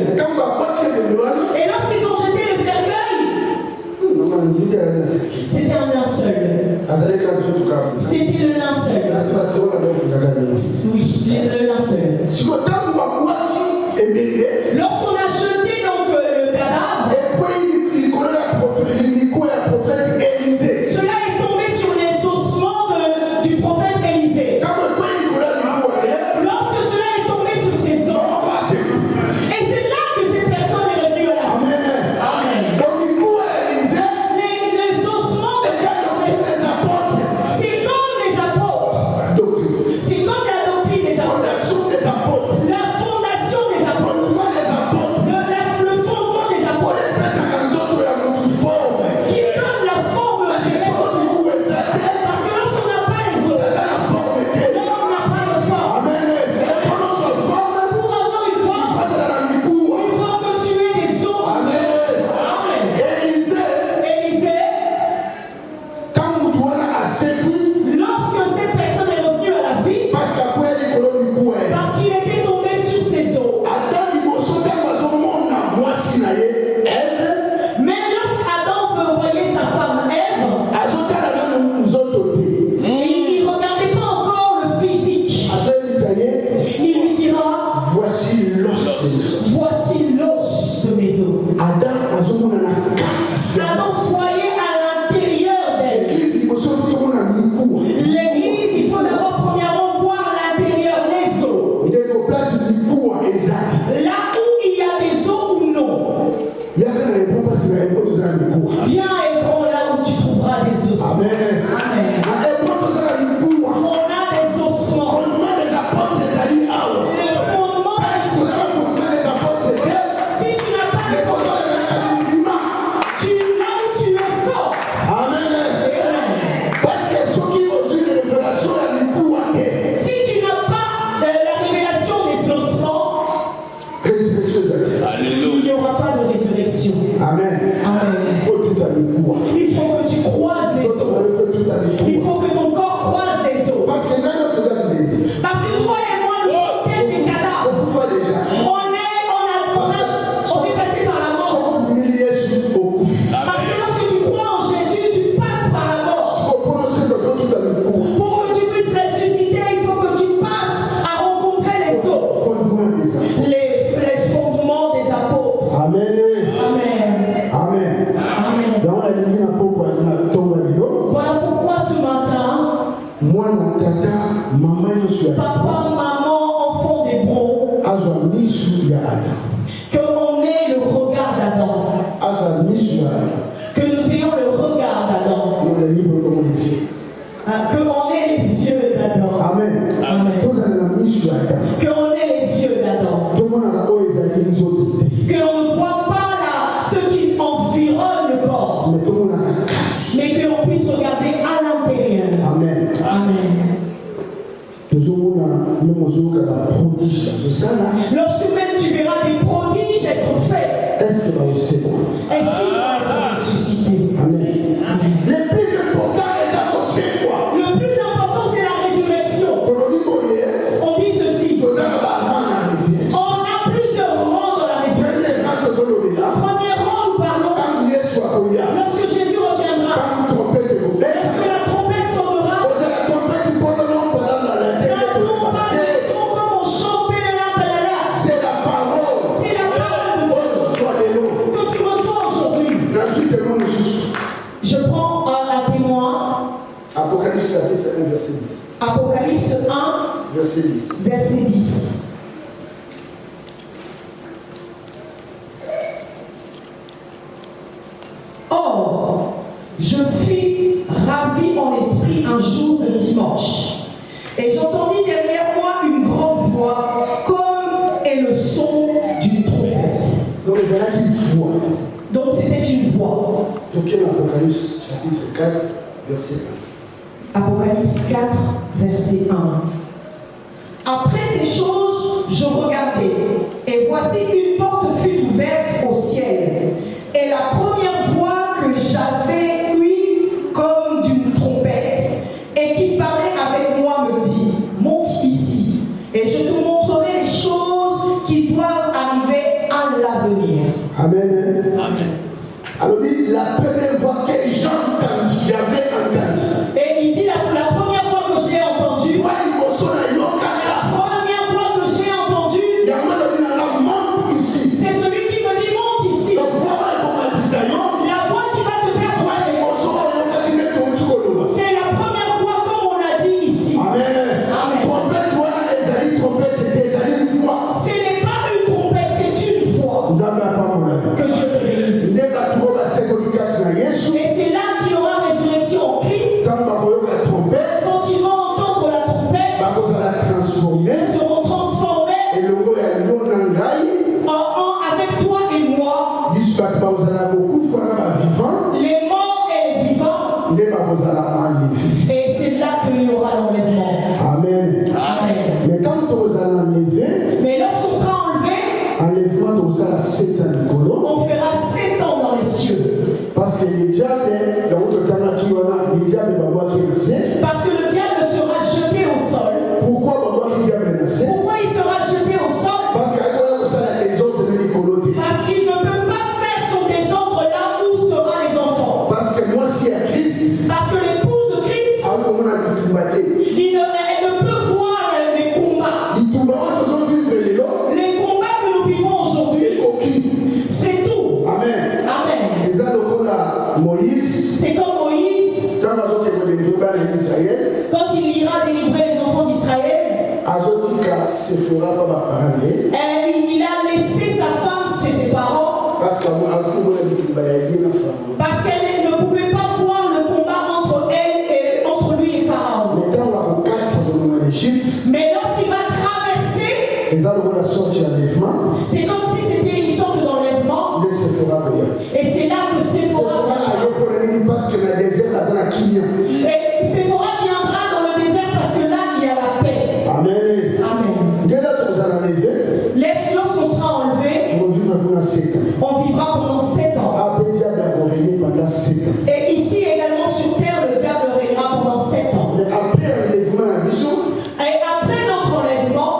Et lorsqu'ils ont jeté le cercueil, c'était un linceul. C'était le linceul. Oui, le linceul. Lorsqu'on a jeté donc le cadavre, cela est tombé sur les ossements du prophète Élisée. Lorsque cela est tombé sur ses os, et c'est là que cette personne est revenue à la vie. Amen. Les ossements c'est comme les apôtres. C'est comme la doctrine des apôtres. miso ya papa, maman, enfants d'Hébron, azwa miso ya Adam, qu'on ait le regard d'Adam, azwa miso ya Adam. que nous ayons le regard d'Adam, Dans le livre comme on dit. qu'on ait les yeux d'Adam, Amen. Amen. Tous la miso ya Adam. qu'on ait les yeux d'Adam, Tout le monde a oyo ezali nzoto te. que l'on ne voit pas là ce qui environne le corps, Mais tout le monde a la kati. mais que l'on puisse regarder à l'intérieur. Amen. Amen. Tozomona même ozokala prodige na tosala. Lorsque même tu verras des prodiges être faits, Est-ce que baoseko? est-ce qu'il va être ressuscité? Amen. Amen. Le plus important eza kosekwa. Le plus important, c'est la résurrection. Tolobi boye On dit ceci. tozala bavant na résurrection. On a plusieurs rangs dans la résurrection. Premièrement tozolobela Premier rang, nous parlons ntango Yesu akoya lorsque Jésus reviendra. ntango trompete ekobeta Lorsque la trompette sonnera, ozala trompete mpona mpona na la la tete trompette tolobate. sont comme on chante la balala. C'est la parole. C'est la parole de Dieu Oyo soit de l'eau. que tu reçois aujourd'hui. Ensuite, nous nous Je prends un témoin. Apocalypse chapitre 1, verset 10. Apocalypse 1, Verset 10. verset 10. Or, je fus ravi en esprit un jour de dimanche, et j'entendis derrière moi une grande voix, comme est le son d'une trompette. Donc, il y a qui voit. Donc c'était une voix. Donc, il y a Apocalypse chapitre 4, verset 1. Apocalypse 4, verset 1. Après ces choses, je regardai, et voici une porte fut ouverte au ciel. Et la première voix que j'avais eue comme d'une trompette, et qui parlait avec moi, me dit, monte ici, et je te montrerai les choses qui doivent arriver à l'avenir. Amen. Amen. Alors, dit, la première fois que j'entends, j'avais entendu. Et il dit, la première fois que j'ai entendu, Moi, il me sonne à Yokaka. première fois que j'ai entendu, Il y a un moment donné, on monte ici. c'est celui qui me dit, monte ici. Donc, voilà comment tu sais. La voix qui va te faire Moi, il me sonne à Yokaka, il met ton choukou. c'est la première fois comme on l'a dit ici. Amen. Amen. Trompette, voilà, les alliés, trompette, des alliés, une voix. Ce n'est pas une trompette, c'est une voix. Nous avons la parole. Que Dieu te bénisse. Ne pas trouver la sécurité na Yesu. Et c'est là qu'il y aura résurrection en Christ. Samba koyoka la trompette. Quand ils vont entendre la trompette, Bakoza la transformer. ils seront transformés Et le mot est non nangai. avec toi et moi, Bisu bato bazala beaucoup fois na vivant. les morts et les vivants. Ne bakozala enlevé. Et c'est là qu'il y aura l'enlèvement. Amen. Amen. Mais quand tozala enlevé, Mais lorsqu'on sera enlevé, enlèvement tozala 7 ans likolo. on fera 7 ans dans les cieux. Parce que les diables, dans votre temps qui wana, les diables baba qui naissent. Parce que le diable sera jeté au sol. Pourquoi baba qui diable naissent? Pourquoi il sera jeté au sol? Parce qu'il y a les autres de l'écolo. Parce qu'il ne peut pas faire son désordre là où seront les enfants. Parce que moi, si à Christ, Parce que l'épouse de Christ, elle elle ne peut voir les combats. Les combats que nous vivons aujourd'hui, c'est tout. Amen. Amen. Moïse, C'est comme Moïse, quand il ira délivrer les enfants d'Israël, il a laissé sa femme chez ses parents parce qu'elle ne pouvait pas voir le combat entre elle et entre lui et Pharaon. Mais lorsqu'il va traverser, c'est comme si c'était une sorte d'enlèvement. Et c'est là que Séphora viendra dans le désert parce que là, il y a la paix. Amen. Amen. Lorsqu'on sera enlevé, on vivra pendant 7 ans. Et ici également sur terre, le diable régnera pendant 7 ans. Et après notre enlèvement,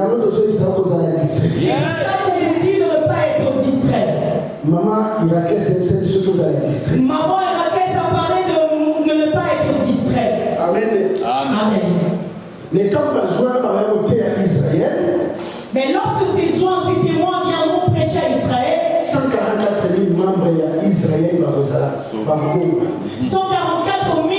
Yango tozoyebisa kozala distrait. C'est pour ça qu'on vous dit de ne pas être distrait. Maman irakese ese biso tozala distrait. Maman Irakès a parlé de ne pas être distrait. Amen. Amen. Les temps bazoa baya koteya Israël. Mais lorsque ces oies, ces témoins viendront prêcher à Israël, 144 000 membres ya Israël bakozala bakobonga. 144 000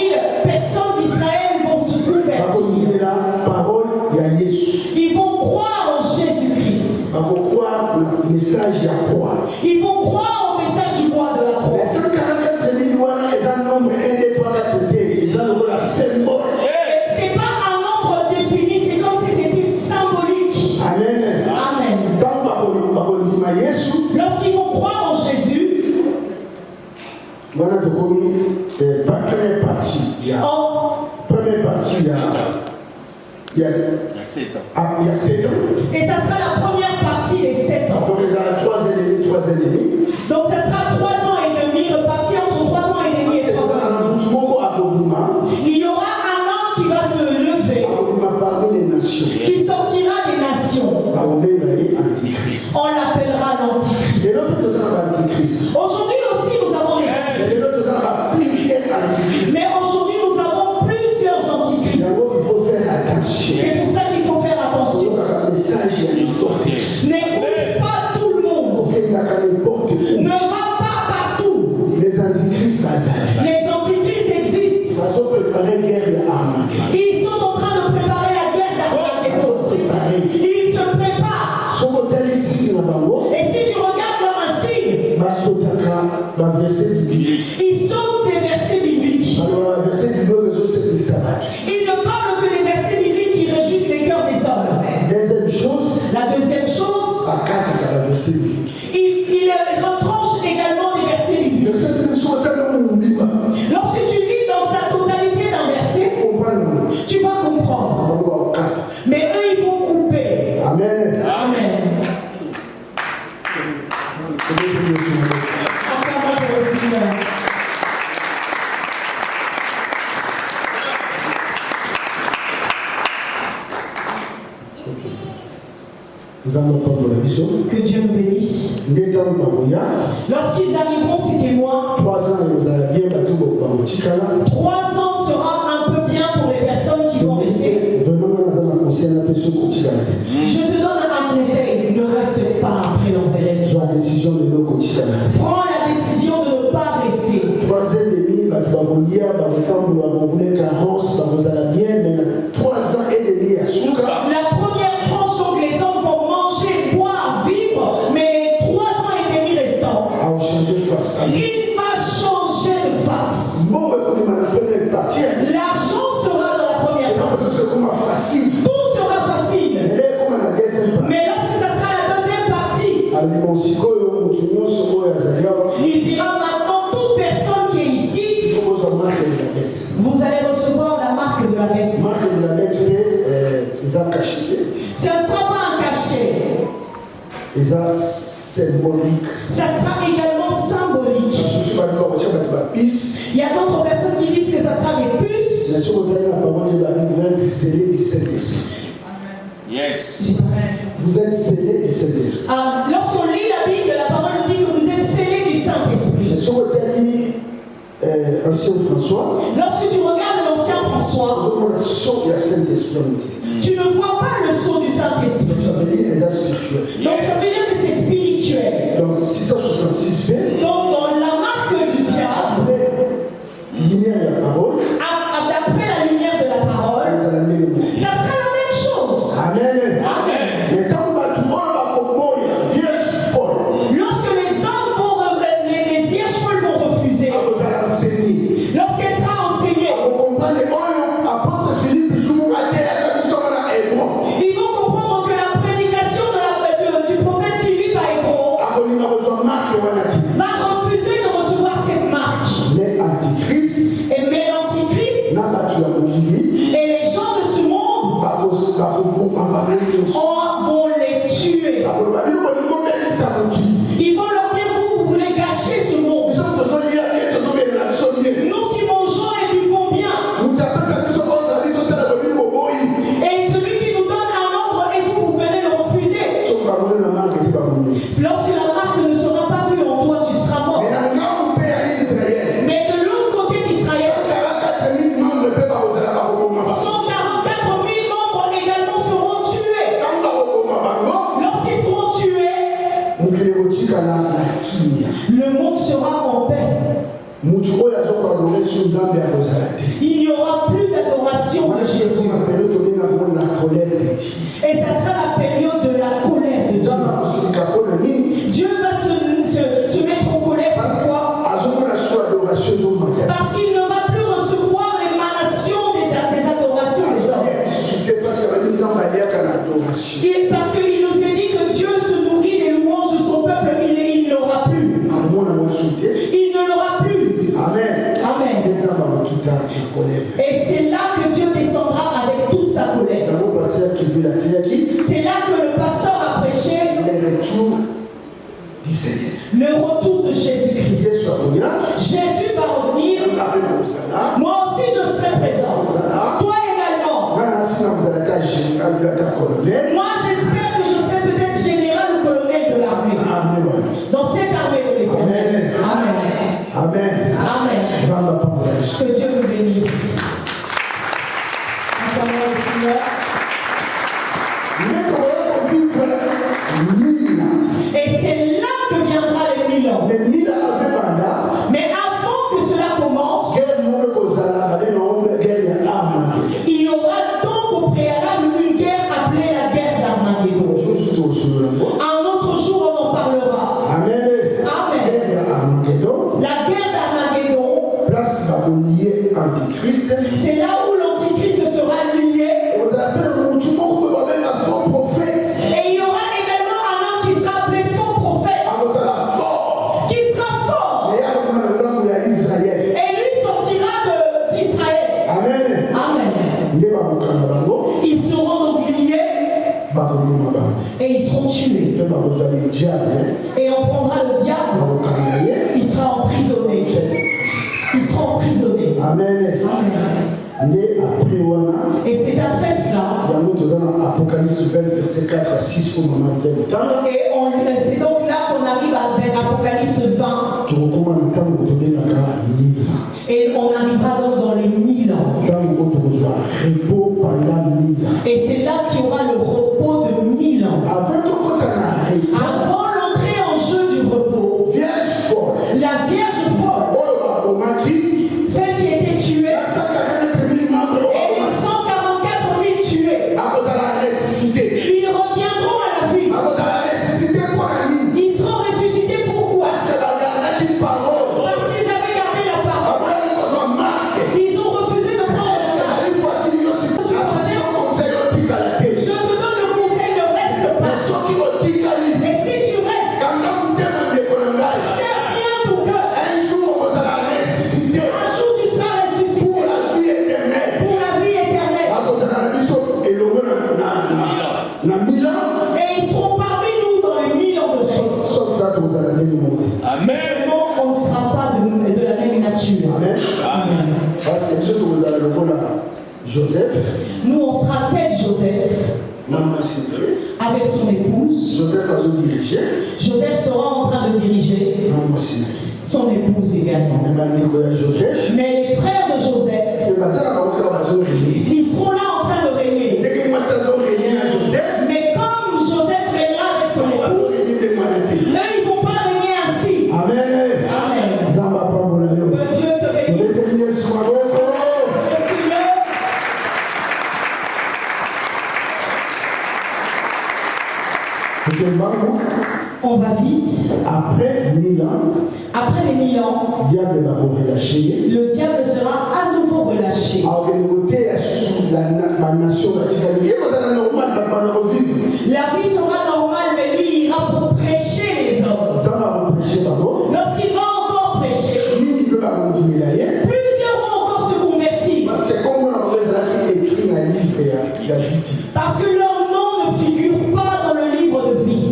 personnes d'Israël vont se convertir. Bakondimela parole ya Yesu. Ils vont croire en Jésus-Christ. Bakokroire le message ya croix. Ils vont croire au message du roi de la Les croix. 144 000 wana eza nombre 1, 2, 3, 4 te. Eza lokola symbole. C'est pas un nombre défini, c'est comme si c'était symbolique. Amen. Amen. Tant bakondima Yesu. Lorsqu'ils vont croire en Jésus, Wana tokomi première partie. Première partie il y a 7 ans. et ça sera la première partie des 7 ans. Donc il y a 3 ans et demi, 3 ans et demi. Donc ça sera 3 ans et demi, reparti entre 3 ans et demi et 3 ans. Il y aura un homme qui va se lever, Parmi les nations. qui sortira des nations. On l'appellera l'Antichrist. Et l'autre nous avons l'Antichrist. Aujourd'hui aussi, nous avons les Antichrists. Et l'autre nous avons plusieurs Antichrists. Mais aujourd'hui, nous avons plusieurs Antichrists. Il faut faire attention. C'est pour ça qu'il faut faire attention. Le message est important. N'écoute pas tout le monde. Ne va pas partout. Les Antichrists, Les Antichrists existent. ils sont préparés guerre et armes. Ils sont en train de préparer la guerre d'Armageddon. Ils se préparent. Et si tu regardes leur insigne, ils sont des versets bibliques. Ils ne parlent que des versets bibliques qui réjouissent les cœurs des hommes. La deuxième chose, il retranche également des versets bibliques. Lorsque tu lis dans sa totalité d'un verset, tu vas comprendre. Mais eux, ils vont couper. Amen. Amen. Acclamons pour le Seigneur. Nous allons prendre la mission. Que Dieu nous bénisse. Lorsqu'ils arriveront, ces témoins, 3 ans, nous allons bien battre au Chikala. 3 ans sera un peu bien pour les personnes qui vont rester. Vraiment, nous avons conseillé la personne au Chikala. Je te donne un conseil, ne reste pas après l'enterrement. J'ai la décision de nos Chikala. Prends la décision de ne pas rester. 3 ans et demi, nous allons lire dans le temps où nous avons voulu carrosse, nous allons bien, mais 3 ans et demi à Souka. La première tranche, donc les hommes vont manger, boire, vivre, mais 3 ans et demi restants. À changer face. Il va changer de face. Bon, comme il m'a fait partir. L'argent sera dans la première partie. Facile. Tout sera facile. Mais lorsque ça sera la deuxième partie, il dira maintenant toute personne qui est ici, vous allez recevoir la marque de la bête. Ce ne sera pas un cachet. Ça sera également symbolique. Il y a d'autres personnes qui disent que ça sera des puces. Yes. Vous êtes scellés du Saint-Esprit. Lorsqu'on lit la Bible, la parole nous dit que vous êtes scellés du Saint-Esprit. Ancien François, Lorsque tu regardes l'ancien François, tu ne vois pas le sceau du Saint-Esprit. Donc ça veut dire que c'est spirituel. Donc 666 fait. Donc dans la marque du diable, d'après la lumière de la parole, ça sera la même chose. Amen. Amen. Mais quand on va tout vierge folle, Lorsque les vierges folles vont refuser, lorsqu'elle sera enseignée, ils vont comprendre que la prédication du prophète Philippe à Hébron va refuser de recevoir cette marque. Mais l'Antichrist et les gens de ce monde vont les tuer. Ils vont leur dire, vous voulez gâcher ce monde. Nous qui mangeons et vivons bien. Et celui qui nous donne un ordre et vous venez le Il n'y aura plus d'adoration de Jésus. Et ça sera la période de la colère de Dieu. Dieu va se mettre en colère. Pourquoi? Parce qu'il ne va plus recevoir l'émanation des adorations des hommes. Et parce qu'il nous a dit que Dieu se nourrit des louanges de son peuple, il ne l'aura plus. Il ne l'aura plus. Amen. Amen. Et c'est là que Dieu descendra avec toute sa colère. C'est là que le pasteur a prêché le retour de Jésus-Christ. Jésus va revenir. Moi aussi je serai présent. Toi également. Moi j'espère que je serai peut-être général ou colonel de l'armée. Dans cette armée de l'Éternel. Amen. Amen. Amen. Que Dieu vous bénisse. Ensemble, Seigneur. Et c'est là que viendra les 1000 ans. Mais avant que cela commence, il y aura donc au préalable une guerre appelée la guerre d'Armageddon. Un autre jour, on en parlera. Amen. Amen. La guerre d'Armageddon, c'est là où l'Antichrist sera lié. Et il y aura également un homme qui sera appelé faux prophète, qui sera fort. Et lui sortira d'Israël. Amen. Amen. Ils seront donc liés et ils seront tués. Et on prendra le diable, il sera emprisonné. Ils seront emprisonnés. Amen. Et c'est après cela. Apocalypse 20, verset 4 à 6 pour maman. Et c'est donc là qu'on arrive à Apocalypse 20. Et on arrivera donc dans les 1000 ans. Et c'est là qu'il y aura le repos de 1000 ans. Avant l'entrée en jeu du repos, la Vierge folle, celle qui était tuée, et les 144 000 tués, ils reviendront à la vie. Ils seront ressuscités pourquoi? Parce qu'ils avaient gardé la parole. Ils ont refusé de prendre la Je te donne le conseil, ne reste pas. Et si tu restes, serre bien ton cœur. Un jour tu seras ressuscité pour la vie éternelle. Et ils seront parmi nous dans les 1000 ans de vie. Amen. Seulement, on ne sera pas de la même nature. Amen. Parce que Joseph, nous on sera tel Joseph avec son épouse. Joseph sera en train de diriger son épouse également. Mais les frères de Joseph, ils seront là en train de régner. Mais comme Joseph régnera avec son épouse, là ils ne vont pas régner ainsi. Amen. Amen. Que Dieu te bénisse. On va vite. Après les 1000 ans, le diable sera à nouveau relâché. La vie sera normale, mais lui il ira pour prêcher les hommes. Lorsqu'il va encore prêcher, plusieurs vont encore se convertir. Parce que leur nom ne figure pas dans le livre de vie.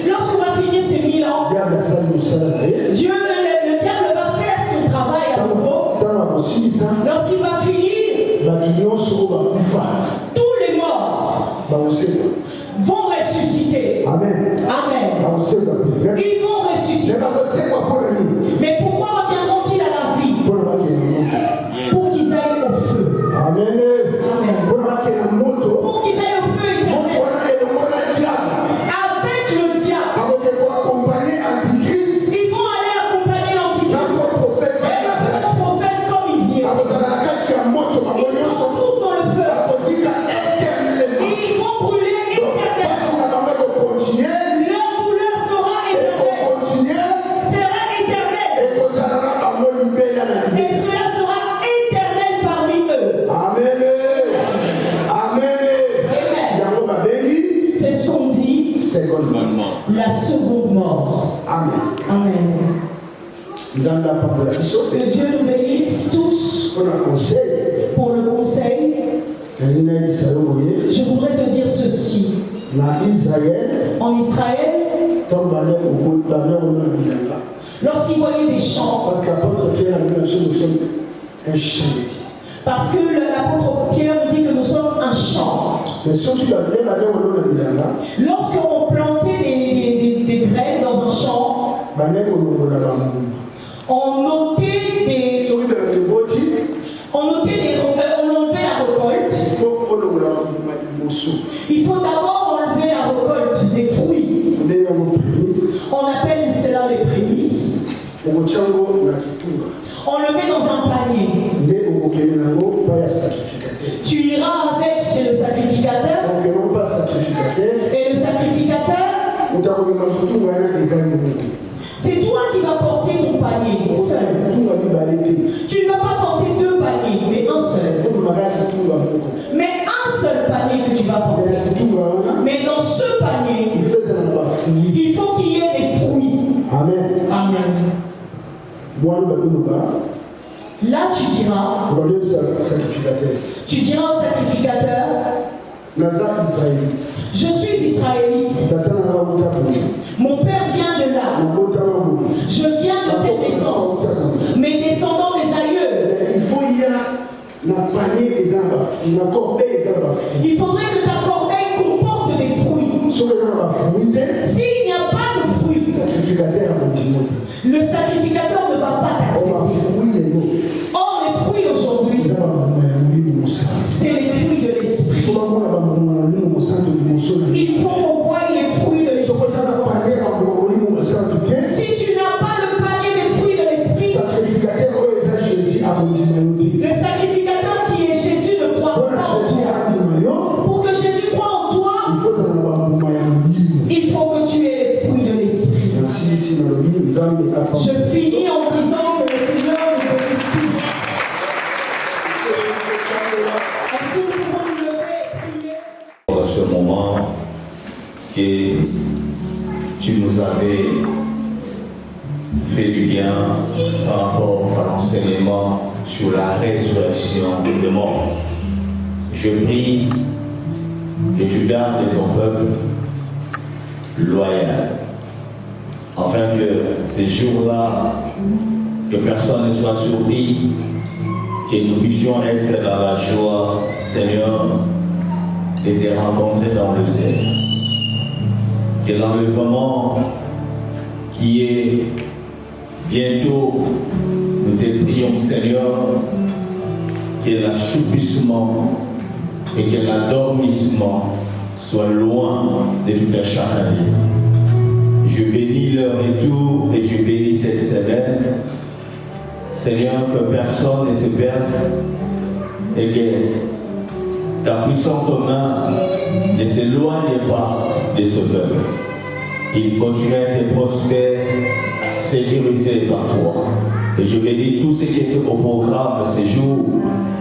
Lorsqu'on va finir ces 1000 ans, Dieu, le diable va faire son travail à nouveau. Lorsqu'il va finir, tous les morts vont ressusciter. Amen. Amen. Ils vont ressusciter. Mais pourquoi reviendront-ils à la vie? Pour qu'ils aillent au feu. Amen. Amen. Pour qu'ils aillent au feu éternel. Avec le diable. Ils vont aller accompagner Nzamba Papola Biso. Que Dieu nous bénisse tous On a conseil. pour le conseil. Je voudrais te dire ceci. En Israël, lorsqu'ils voyaient des champs, parce que l'apôtre Pierre nous dit que nous sommes un champ. Lorsqu'on plantait des graines dans un champ, on enlevait la récolte. Il faut d'abord enlever la récolte des fruits. On appelle cela les prémices. On le met dans un panier. Tu iras avec chez le sacrificateur. Et le sacrificateur, c'est toi qui vas porter ton panier seul. Tu ne vas pas porter deux paniers, mais un seul. Mais un seul panier que tu vas porter. Mais dans ce panier, il faut qu'il y ait des fruits. Amen. Amen. Là, tu diras au sacrificateur, je suis israélite. Mon père vient de là. Je viens de tes naissances. Mes descendants, mes aïeux. Il faudrait que ta corbeille comporte des fruits. S'il n'y a pas de fruits, le sacrificateur ne va pas t'accepter. Or, les fruits aujourd'hui, c'est les fruits de l'esprit. Il faut qu'on voie les fruits de l'esprit. Si tu n'as pas le panier des fruits de l'esprit, le sacrificateur qui est Jésus ne croit pas en toi. Pour que Jésus croie en toi, il faut que tu aies les fruits de l'esprit. Je finis en disant que le Seigneur nous bénisse tous. Est-ce que nous pouvons nous lever et prier? Dans ce moment que tu nous avais fait du bien par rapport à l'enseignement sur la résurrection de mort. Je prie que tu gardes ton peuple loyal, afin que ces jours-là, que personne ne soit surpris, que nous puissions être dans la joie, Seigneur, et te rencontrer dans le ciel. Que l'enlèvement qui est bientôt, nous te prions, Seigneur, que l'assouplissement et que l'endormissement soient loin de toute chaque année. Je bénis leur retour et je bénis cette semaine. Seigneur, que personne ne se perde et que ta puissante main ne s'éloigne pas de ce peuple. Qu'il continue à être prospère, sécurisé par toi. Et je bénis tout ce qui est au programme ces jours.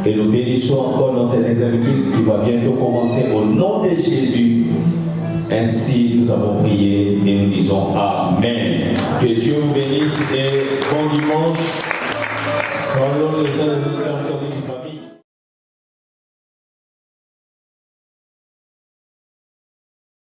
Et nous bénissons encore notre deuxième équipe qui va bientôt commencer au nom de Jésus. Ainsi nous avons prié et nous disons Amen. Que Dieu vous bénisse et bon dimanche. Selon les